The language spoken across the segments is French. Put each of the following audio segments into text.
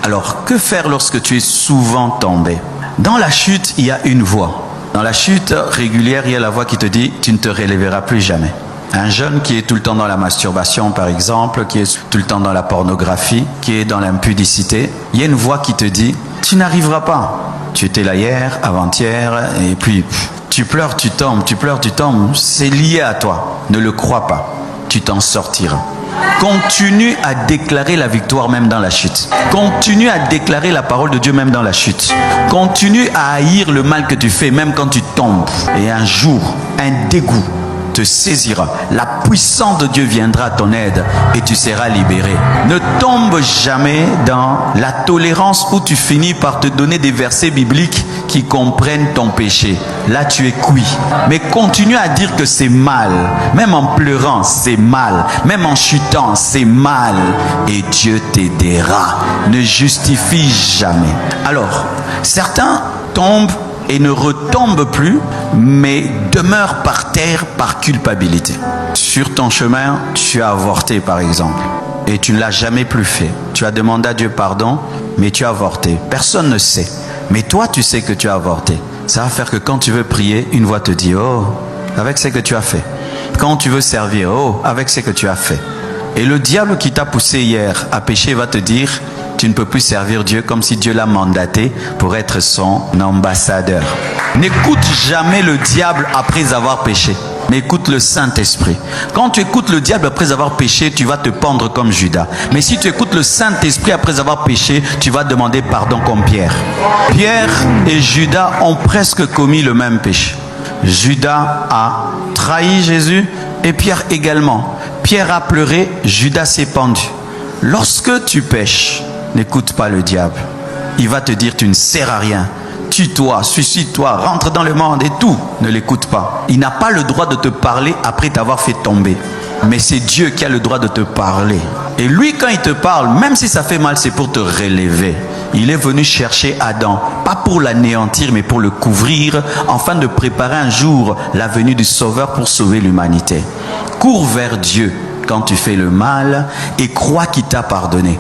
Alors, que faire lorsque tu es souvent tombé? Dans la chute, il y a une voix. Dans la chute régulière, il y a la voix qui te dit « tu ne te relèveras plus jamais ». Un jeune qui est tout le temps dans la masturbation, par exemple, qui est tout le temps dans la pornographie, qui est dans l'impudicité, il y a une voix qui te dit « tu n'arriveras pas ». Tu étais là hier, avant-hier, et puis tu pleures, tu tombes, tu pleures, tu tombes. C'est lié à toi. Ne le crois pas. Tu t'en sortiras. Continue à déclarer la victoire même dans la chute. Continue à déclarer la parole de Dieu même dans la chute. Continue à haïr le mal que tu fais même quand tu tombes. Et un jour, un dégoût te saisira. La puissance de Dieu viendra à ton aide et tu seras libéré. Ne tombe jamais dans la tolérance où tu finis par te donner des versets bibliques qui comprennent ton péché. Là, tu es cuit. Mais continue à dire que c'est mal. Même en pleurant, c'est mal. Même en chutant, c'est mal. Et Dieu t'aidera. Ne justifie jamais. Alors, certains tombent et ne retombe plus, mais demeure par terre par culpabilité. Sur ton chemin, tu as avorté par exemple, et tu ne l'as jamais plus fait. Tu as demandé à Dieu pardon, mais tu as avorté. Personne ne sait, mais toi tu sais que tu as avorté. Ça va faire que quand tu veux prier, une voix te dit « Oh, avec ce que tu as fait ». Quand tu veux servir, « Oh, avec ce que tu as fait ». Et le diable qui t'a poussé hier à pécher va te dire « Tu ne peux plus servir Dieu comme si Dieu l'a mandaté pour être son ambassadeur. » N'écoute jamais le diable après avoir péché, mais écoute le Saint-Esprit. Quand tu écoutes le diable après avoir péché, tu vas te pendre comme Judas. Mais si tu écoutes le Saint-Esprit après avoir péché, tu vas demander pardon comme Pierre. Pierre et Judas ont presque commis le même péché. Judas a trahi Jésus et Pierre également. Pierre a pleuré, Judas s'est pendu. Lorsque tu pêches, n'écoute pas le diable. Il va te dire tu ne sers à rien. Tue-toi, suicide-toi, rentre dans le monde et tout. Ne l'écoute pas. Il n'a pas le droit de te parler après t'avoir fait tomber. Mais c'est Dieu qui a le droit de te parler. Et lui, quand il te parle, même si ça fait mal, c'est pour te relever. Il est venu chercher Adam, pas pour l'anéantir, mais pour le couvrir, afin de préparer un jour la venue du Sauveur pour sauver l'humanité. Cours vers Dieu quand tu fais le mal et crois qu'il t'a pardonné.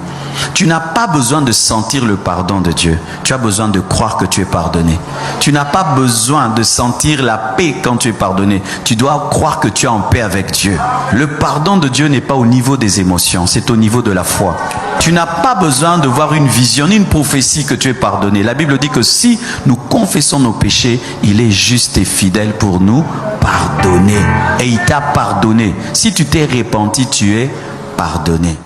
Tu n'as pas besoin de sentir le pardon de Dieu. Tu as besoin de croire que tu es pardonné. Tu n'as pas besoin de sentir la paix quand tu es pardonné. Tu dois croire que tu es en paix avec Dieu. Le pardon de Dieu n'est pas au niveau des émotions, c'est au niveau de la foi. Tu n'as pas besoin de voir une vision, ni une prophétie que tu es pardonné. La Bible dit que si nous confessons nos péchés, il est juste et fidèle pour nous pardonner. Et il t'a pardonné. Si tu t'es repenti, tu es pardonné.